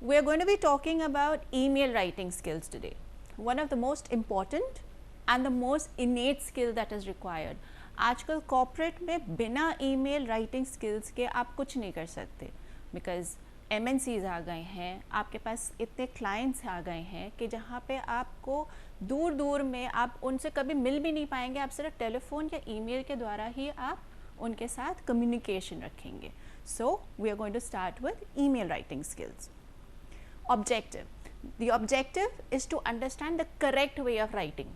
We are going to be talking about email writing skills today. One of the most important and the most innate skill that is required. आजकल corporate में बिना email writing skills के आप कुछ नहीं कर सकते, because MNCs आ गए हैं, आपके पास इतने क्लाइंट्स आ गए हैं कि जहाँ पे आपको दूर दूर में आप उनसे कभी मिल भी नहीं पाएंगे, आप सिर्फ टेलीफोन या ईमेल के द्वारा ही आप उनके साथ कम्युनिकेशन रखेंगे. So we are going to start with email writing skills. Objective. The objective is to understand the correct way of writing.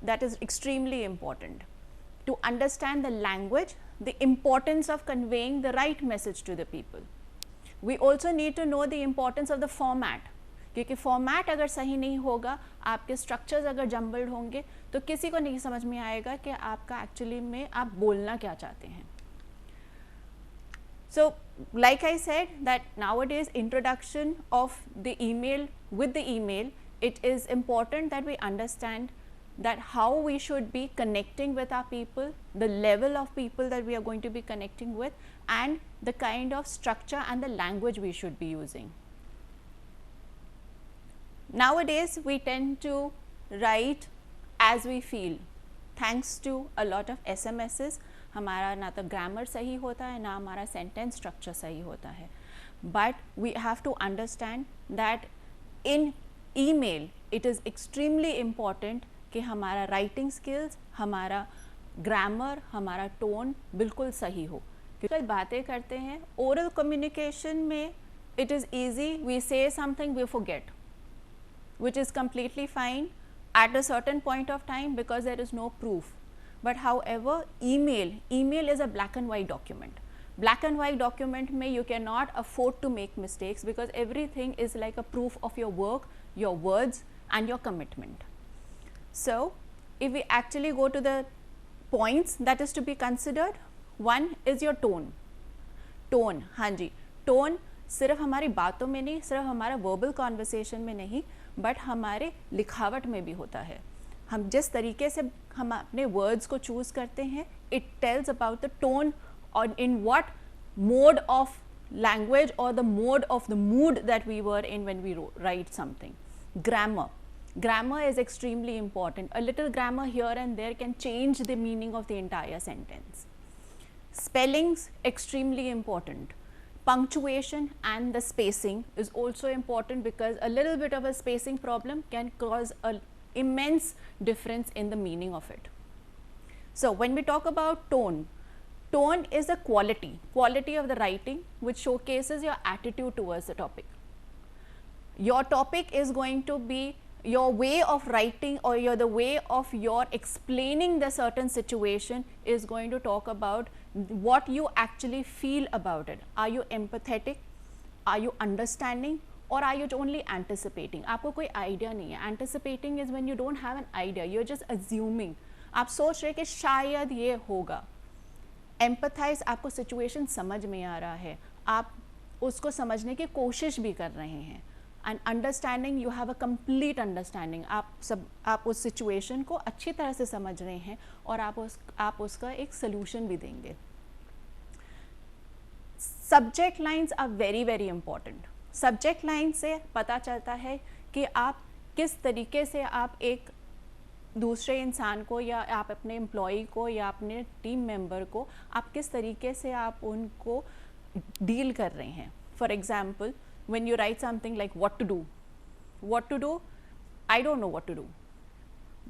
That is extremely important. To understand the language, the importance of conveying the right message to the people. We also need to know the importance of the format. क्योंकि format अगर सही नहीं होगा, आपके structures अगर jumbled होंगे तो किसी को नहीं समझ में आएगा कि आपका एक्चुअली में आप बोलना क्या चाहते हैं. So like I said that nowadays introduction of the email with the email, it is important that we understand that how we should be connecting with our people, the level of people that we are going to be connecting with, and the kind of structure and the language we should be using. Nowadays we tend to write as we feel, thanks to a lot of SMSs. हमारा ना तो grammar सही होता है, ना हमारा sentence structure सही होता है, but we have to understand that in email it is extremely important कि हमारा राइटिंग स्किल्स, हमारा ग्रामर, हमारा टोन बिल्कुल सही हो. क्योंकि बातें करते हैं ओरल कम्युनिकेशन में, it is easy, we say something, we forget, which is completely fine at a certain point of time because there is no proof. But however, email is a black and white document. Black and white document में you cannot afford to make mistakes because everything is like a proof of your work, your words and your commitment. So if we actually go to the points that is to be considered, one is your tone. Tone, हाँ जी, tone सिर्फ हमारी बातों में नहीं, सिर्फ हमारा verbal conversation में नहीं, बट हमारे लिखावट में भी होता है. हम जिस तरीके से हम अपने वर्ड्स को चूज़ करते हैं, it tells about the tone और in what mode of language और the mode of the mood that we were in when we write something. Grammar is extremely important. A little grammar here and there can change the meaning of the entire sentence. Spellings extremely important. Punctuation and the spacing is also important because a little bit of a spacing problem can cause an immense difference in the meaning of it. So when we talk about tone, tone is a quality of the writing which showcases your attitude towards the topic. Your topic is going to be your way of writing or the way of your explaining the certain situation is going to talk about what you actually feel about it. Are you empathetic? Are you understanding? Or are you only anticipating? आपको कोई idea नहीं है. Anticipating is when you don't have an idea. You're just assuming. आप सोच रहे कि शायद ये होगा. Empathize, आपको situation समझ में आ रहा है. आप उसको समझने की कोशिश भी कर रहे हैं. And understanding, you have a complete understanding. आप उस situation को अच्छी तरह से समझ रहे हैं और आप उसका एक solution भी देंगे. Subject lines are very very important. Subject line से पता चलता है कि आप किस तरीके से आप एक दूसरे इंसान को या आप अपने एम्प्लॉई को या अपने टीम मेंबर को आप किस तरीके से आप उनको डील कर रहे हैं. For example, when you write something like what to do, I don't know what to do.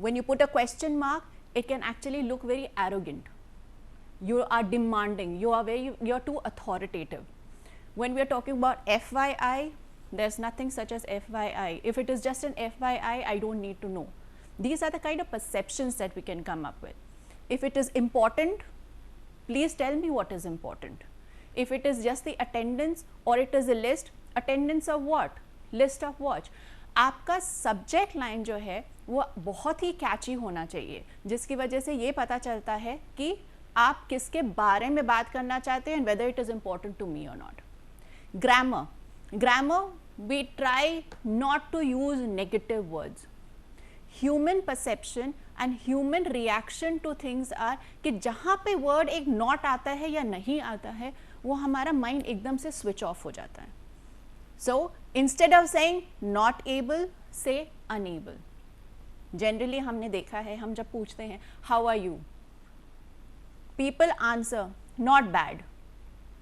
When you put a question mark, it can actually look very arrogant. You are demanding, you're too authoritative. When we are talking about FYI, there's nothing such as FYI. If it is just an FYI, I don't need to know. These are the kind of perceptions that we can come up with. If it is important, please tell me what is important. If it is just the attendance or it is a list, attendance of what? List of what? आपका subject line जो है वो बहुत ही कैची होना चाहिए, जिसकी वजह से ये पता चलता है कि आप किसके बारे में बात करना चाहते हैं and whether it is important to me or not. Grammar, we try not to use negative words. Human perception and human reaction to things are कि जहाँ पे word एक not आता है या नहीं आता है, वो हमारा mind एकदम से switch off हो जाता है. So Instead of saying not able, say unable. Generally हमने देखा है, हम जब पूछते हैं how are you, people answer not bad,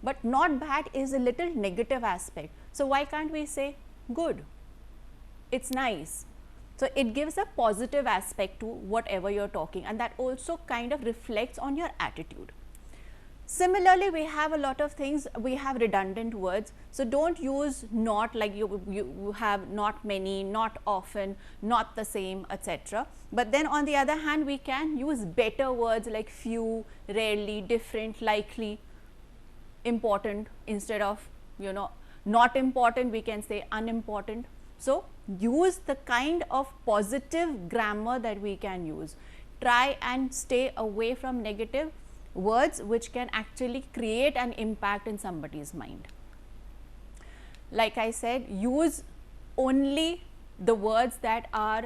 but not bad is a little negative aspect. So why can't we say good? It's nice. So it gives a positive aspect to whatever you're talking, and that also kind of reflects on your attitude. Similarly, we have a lot of things, we have redundant words. So don't use not, like you have not many, not often, not the same, etc. But then on the other hand, we can use better words like few, rarely, different, likely, important. Instead of not important, we can say unimportant. So use the kind of positive grammar that we can use. Try and stay away from negative words which can actually create an impact in somebody's mind. Like I said, use only the words that are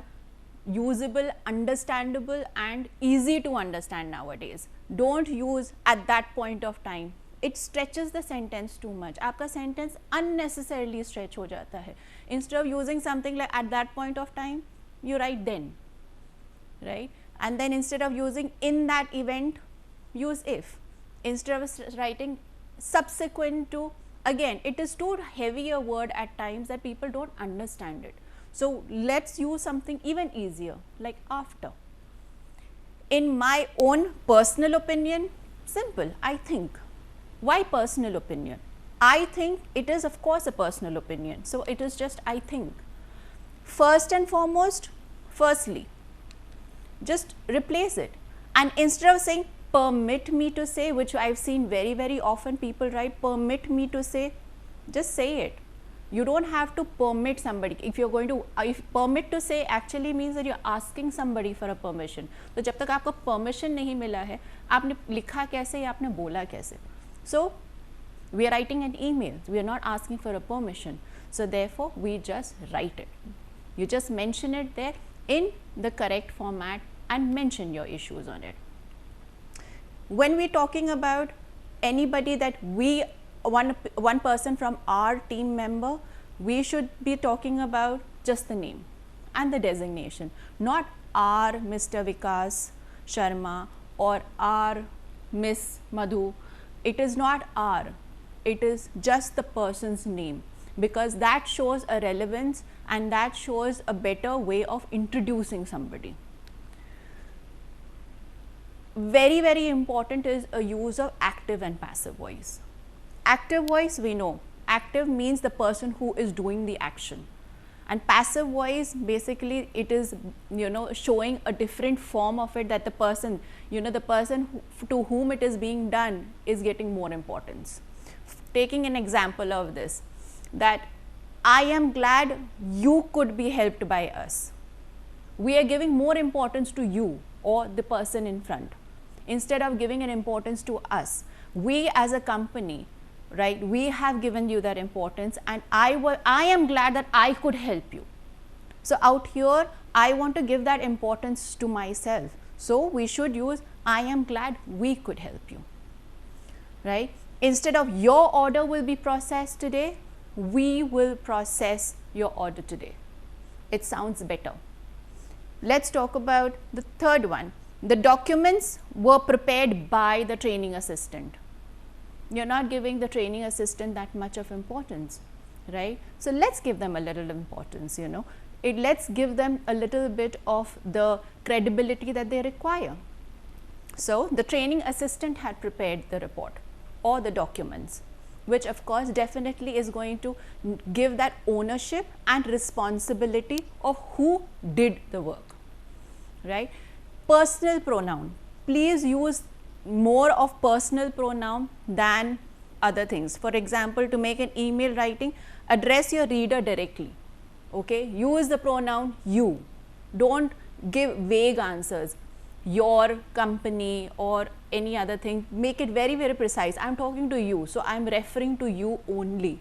usable, understandable and easy to understand nowadays. Don't use at that point of time. It stretches the sentence too much. आपका sentence unnecessarily stretch हो जाता है. Instead of using something like at that point of time, you write then, right? And then instead of using in that event, use if. Instead of writing subsequent to, again it is too heavy a word at times that people don't understand it. So let's use something even easier like after. In my own personal opinion, simple, I think. Why personal opinion? I think it is of course a personal opinion. So it is just I think. First and foremost, firstly, just replace it. And instead of saying permit me to say, which I've seen very often people write permit me to say, just say it. You don't have to permit somebody. If you're going to, if permit to say actually means that you're asking somebody for a permission. तो जब तक आपको permission नहीं मिला है, आपने लिखा कैसे या आपने बोला कैसे? So we are writing an email. We are not asking for a permission. So therefore we just write it. You just mention it there in the correct format and mention your issues on it. When we're talking about anybody that we, one person from our team member, we should be talking about just the name and the designation, not our Mr. Vikas Sharma or our Miss Madhu. It is not our, it is just the person's name, because that shows a relevance and that shows a better way of introducing somebody. Very important is a use of active and passive voice. Active voice, we know, active means the person who is doing the action, and passive voice basically it is showing a different form of it, that the person the person to whom it is being done is getting more importance. Taking an example of this, that I am glad you could be helped by us. We are giving more importance to you or the person in front instead of giving an importance to us. We as a company, right, we have given you that importance, and I am glad that I could help you. So out here I want to give that importance to myself. So we should use I am glad we could help you, right? Instead of your order will be processed today, we will process your order today. It sounds better. Let's talk about the third one. The documents were prepared by the training assistant. You're not giving the training assistant that much of importance, right? So let's give them a little importance, let's give them a little bit of the credibility that they require. So the training assistant had prepared the report or the documents, which of course definitely is going to give that ownership and responsibility of who did the work, right? Personal pronoun, please use more of personal pronoun than other things. For example, to make an email writing, address your reader directly, okay? Use the pronoun you. Don't give vague answers, your company or any other thing. Make it very precise. I'm talking to you, so I'm referring to you only.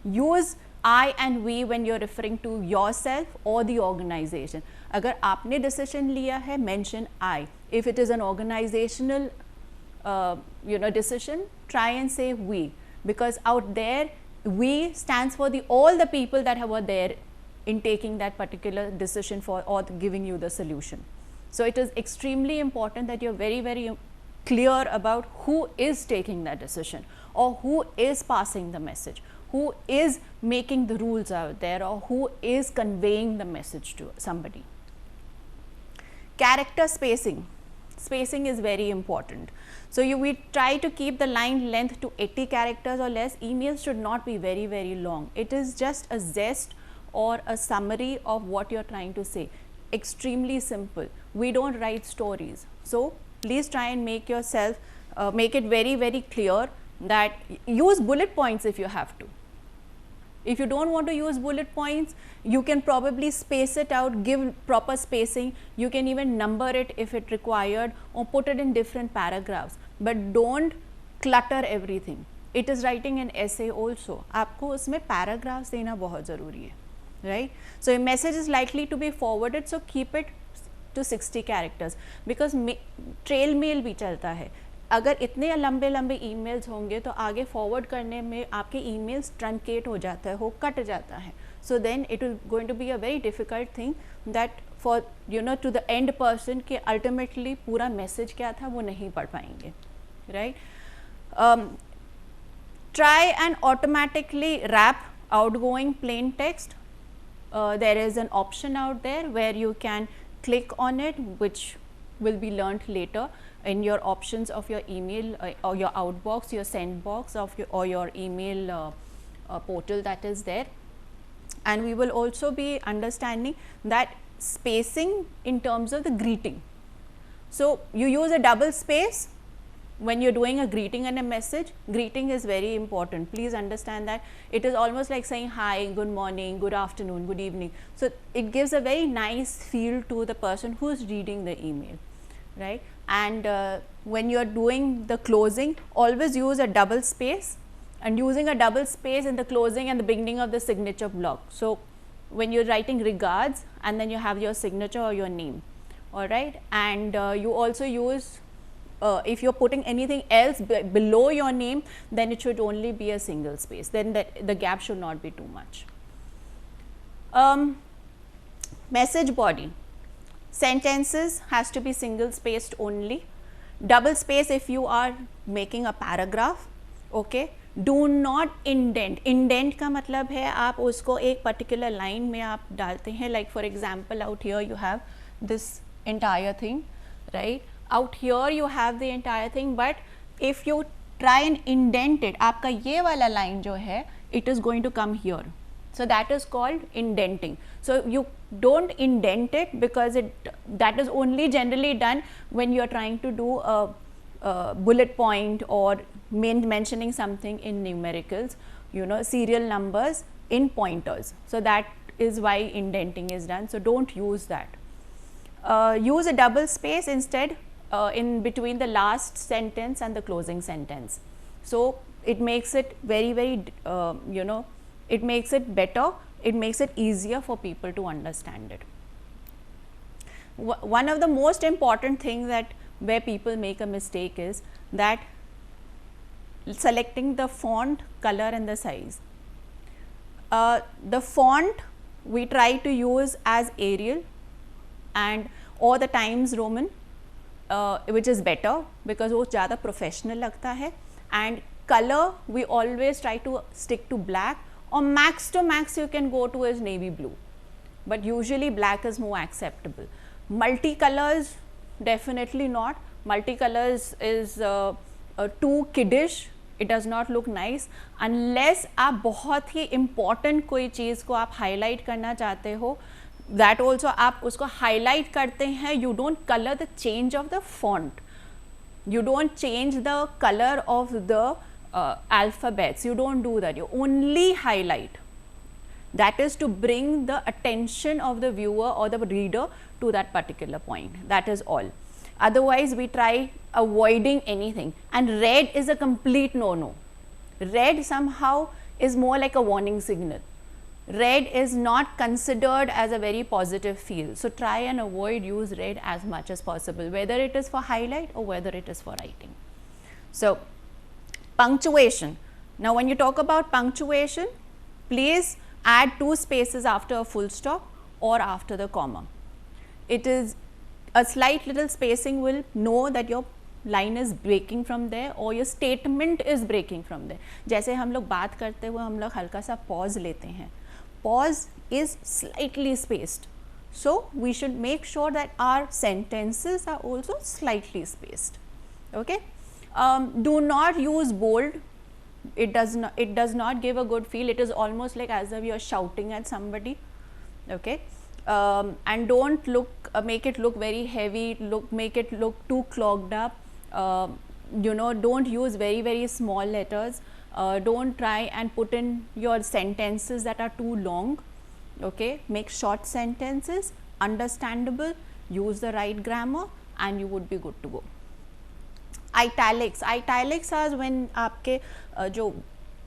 Use I and we when you're referring to yourself or the organization. अगर आपने decision लिया है, mention I. If it is an organizational decision, try and say we, because out there We stands for all the people that were there in taking that particular decision for or giving you the solution. So it is extremely important that you're very, very clear about who is taking that decision, or who is passing the message, who is making the rules out there, or who is conveying the message to somebody. Character spacing. Spacing is very important. So we try to keep the line length to 80 characters or less. Emails should not be very, very long. It is just a zest or a summary of what you're trying to say. Extremely simple. We don't write stories. So please try and make yourself, make it very, very clear that use bullet points if you have to. If you don't want to use bullet points, you can probably space it out, give proper spacing. You can even number it if it required, or put it in different paragraphs, but don't clutter everything. It is writing an essay also. आपको उसमें paragraphs देना बहुत ज़रूरी है, right? So a message is likely to be forwarded, so keep it to 60 characters, because trail mail भी चलता है. अगर इतने लंबे लंबे ईमेल्स होंगे तो आगे फॉरवर्ड करने में आपके ईमेल्स ट्रंकेट हो जाता है, हो कट जाता है. So then it is going to be a very difficult thing that for you know to the end person कि अल्टीमेटली पूरा मैसेज क्या था वो नहीं पढ़ पाएंगे, right. Try and automatically wrap outgoing plain text. There is an option out there where you can click on it, which will be learnt later in your options of your email or your outbox, your send box of your email portal that is there. And we will also be understanding that spacing in terms of the greeting. So you use a double space when you're doing a greeting and a message. Greeting is very important. Please understand that it is almost like saying hi, good morning, good afternoon, good evening. So it gives a very nice feel to the person who is reading the email, right? And when you're doing the closing, always use a double space, and using a double space in the closing and the beginning of the signature block. So when you're writing regards, and then you have your signature or your name, all right. And you also use if you're putting anything else below your name, then it should only be a single space, then the gap should not be too much. Message body. Sentences has to be single spaced only. Double space if you are making a paragraph. Okay. Do not indent. Indent का मतलब है आप उसको एक particular line में आप डालते हैं. Like for example, out here you have this entire thing, right? Out here you have the entire thing, but if you try and indent it, आपका ये वाला line जो है, it is going to come here. So that is called indenting. So you don't indent it, because that is only generally done when you are trying to do a bullet point or mentioning something in numericals, you know, serial numbers in pointers. So that is why indenting is done. So don't use that. Use a double space instead in between the last sentence and the closing sentence. So it makes it very, very you know, it makes it better, it makes it easier for people to understand it. One of the most important things that where people make a mistake is that selecting the font, color and the size. The font we try to use as Arial and or the Times Roman, which is better because वो ज़्यादा professional लगता है. And color we always try to stick to black, or max to max you can go to is navy blue, but usually black is more acceptable. Multicolors definitely not. Multicolors is too kiddish. It does not look nice unless आप बहुत ही important कोई चीज़ को आप highlight करना चाहते हो. That also आप उसको highlight करते हैं. You don't color the change of the font. You don't change the color of the alphabets. You don't do that. You only highlight. That is to bring the attention of the viewer or the reader to that particular point. That is all. Otherwise, we try avoiding anything. And red is a complete no-no. Red somehow is more like a warning signal. Red is not considered as a very positive feel. So try and avoid use red as much as possible, whether it is for highlight or whether it is for writing. So punctuation. Now when you talk about punctuation, please add 2 spaces after a full stop or after the comma. It is a slight little spacing will know that your line is breaking from there or your statement is breaking from there. जैसे हम लोग बात करते हुए हम लोग हल्का सा pause लेते हैं, pause is slightly spaced, so we should make sure that our sentences are also slightly spaced. Okay, do not use bold. It does not give a good feel. It is almost like as if you are shouting at somebody. Okay, and don't make it look very heavy, make it look too clogged up. Don't use very small letters. Don't try and put in your sentences that are too long. Okay, make short sentences, understandable, use the right grammar, and you would be good to go. Italics are when आपके जो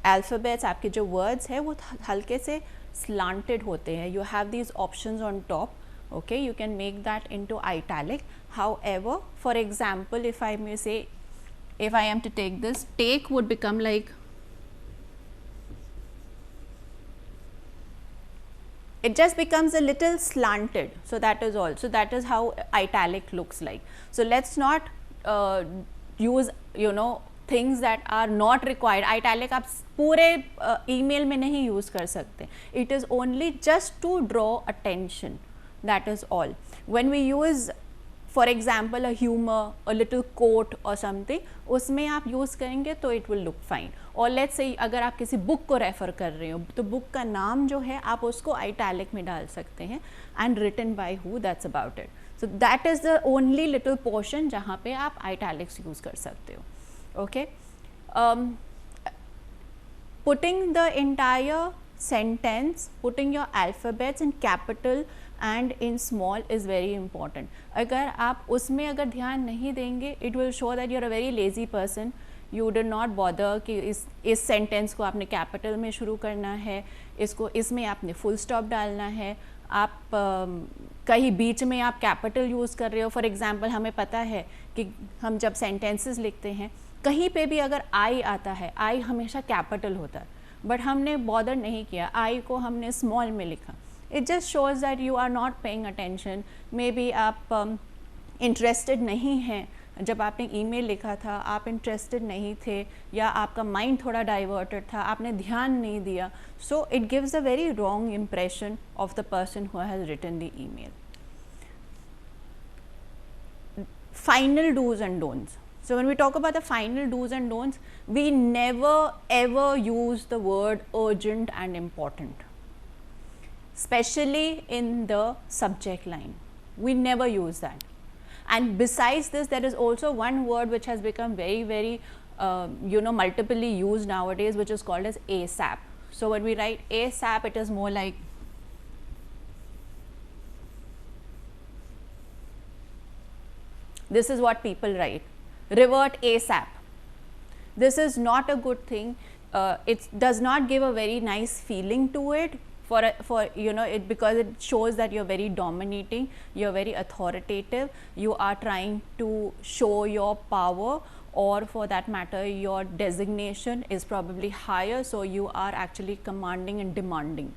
alphabets, आपके जो words है वो हल्के से slanted होते हैं. You have these options on top. Okay, you can make that into italic. However, for example, if I may say, if I am to take this, take would become like, it just becomes a little slanted. So that is all. So that is how italic looks like. So let's not use things that are not required. Italic आप पूरे email में नहीं use कर सकते. It is only just to draw attention. That is all. When we use, for example, a humor, a little quote or something, उसमें आप use करेंगे तो it will look fine. और let's say अगर आप किसी book को refer कर रहे हो तो book का नाम जो है आप उसको italic में डाल सकते हैं and written by who, that's about it. So that is the only little portion जहाँ पे आप italics use कर सकते हो. Okay, putting the entire sentence, putting your alphabets in capital and in small is very important. अगर आप उसमें अगर ध्यान नहीं देंगे, it will show that you are a very lazy person. You did not bother कि इस sentence को आपने capital में शुरू करना है, इसमें आपने full stop डालना है, आप कहीं बीच में आप कैपिटल यूज़ कर रहे हो. फॉर एग्जांपल हमें पता है कि हम जब सेंटेंसेस लिखते हैं कहीं पे भी अगर आई आता है, आई हमेशा कैपिटल होता है, बट हमने बॉदर नहीं किया, आई को हमने स्मॉल में लिखा. It just shows that you are not paying attention. Maybe आप इंटरेस्टेड नहीं हैं, जब आपने ईमेल लिखा था आप इंटरेस्टेड नहीं थे या आपका माइंड थोड़ा डाइवर्टेड था, आपने ध्यान नहीं दिया. So it gives a very wrong impression of the person who has written the email. Final do's and don'ts. So when we talk about the final do's and don'ts, we never ever use the word urgent and important, especially in the subject line. We never use that. And besides this, there is also one word which has become very multiply used nowadays, which is called as ASAP. So when we write ASAP, it is more like this is what people write, revert ASAP. This is not a good thing. It does not give a very nice feeling to it for it, because it shows that you're very dominating, you're very authoritative, you are trying to show your power, or for that matter your designation is probably higher, so you are actually commanding and demanding.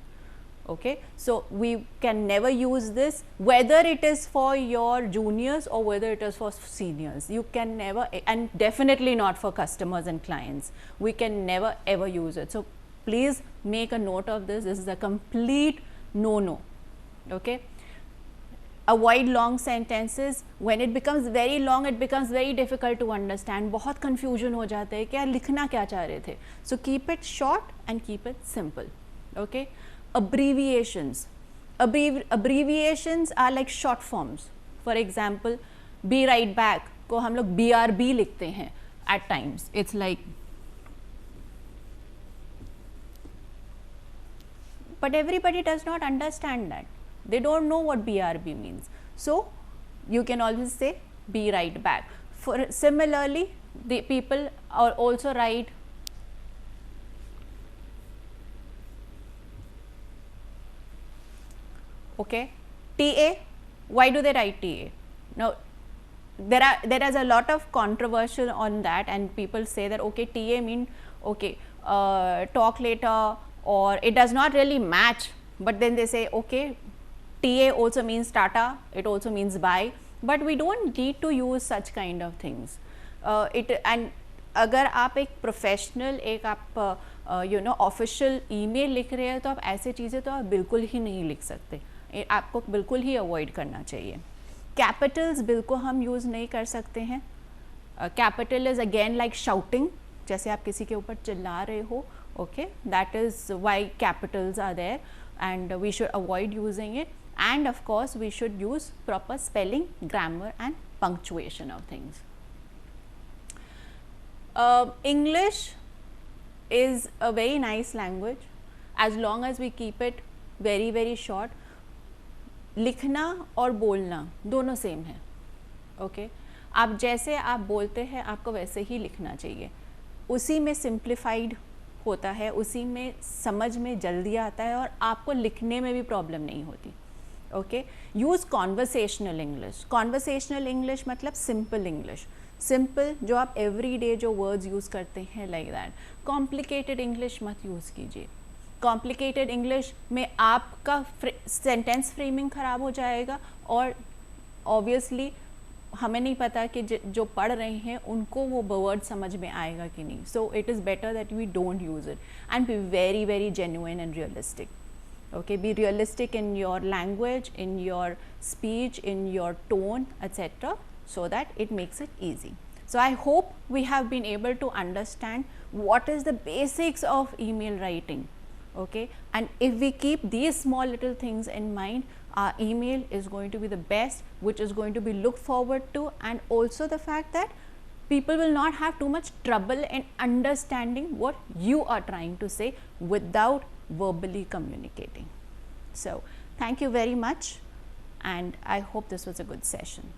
Okay, so we can never use this, whether it is for your juniors or whether it is for seniors. You can never, and definitely not for customers and clients. We can never ever use it. So please make a note of this. This is a complete no. Okay, avoid long sentences. When it becomes very long, it becomes very difficult to understand. बहुत confusion हो जाता है क्या लिखना क्या चाह रहे थे. So keep it short and keep it simple. Okay. Abbreviations. Abbreviations are like short forms. For example, be right back को हम लोग BRB लिखते हैं at times. It's like, but everybody does not understand that. They don't know what BRB means. So you can always say be right back. Similarly, the people are also write okay, TA. Why do they write TA? Now there is a lot of controversial on that, and people say that okay, TA mean okay, talk later, or it does not really match, but then they say okay, TA also means Tata, it also means bye, but we don't need to use such kind of things. And अगर आप एक professional एक आप you know official email लिख रहे हैं तो आप ऐसे चीज़ें तो आप बिल्कुल ही नहीं लिख सकते, आपको बिल्कुल ही अवॉइड करना चाहिए. कैपिटल्स बिल्कुल हम यूज़ नहीं कर सकते हैं. Capital is again like shouting, जैसे आप किसी के ऊपर चिल्ला रहे हो. Okay, that is why capitals are there and we should avoid using it. And of course we should use proper spelling, grammar and punctuation of things. English is a very nice language as long as we keep it very very short. लिखना और बोलना दोनों same है. Okay, आप जैसे आप बोलते हैं आपको वैसे ही लिखना चाहिए. उसी में सिंप्लीफाइड होता है, उसी में समझ में जल्दी आता है और आपको लिखने में भी प्रॉब्लम नहीं होती. Okay, use conversational English. Conversational English मतलब सिंपल इंग्लिश. सिंपल जो आप एवरी डे जो वर्ड्स यूज़ करते हैं, लाइक दैट. कॉम्प्लिकेटेड इंग्लिश मत यूज़ कीजिए. कॉम्प्लिकेटेड इंग्लिश में आपका सेंटेंस फ्रेमिंग ख़राब हो जाएगा और ऑब्वियसली हमें नहीं पता कि जो पढ़ रहे हैं उनको वो वर्ड समझ में आएगा कि नहीं. So it is better that we don't use it and be very very genuine and realistic. Okay, be realistic in your language, in your speech, in your tone, etc., so that it makes it easy. So I hope we have been able to understand what is the basics of email writing. Okay, and if we keep these small little things in mind, our email is going to be the best, which is going to be looked forward to, and also the fact that people will not have too much trouble in understanding what you are trying to say without verbally communicating. So thank you very much, and I hope this was a good session.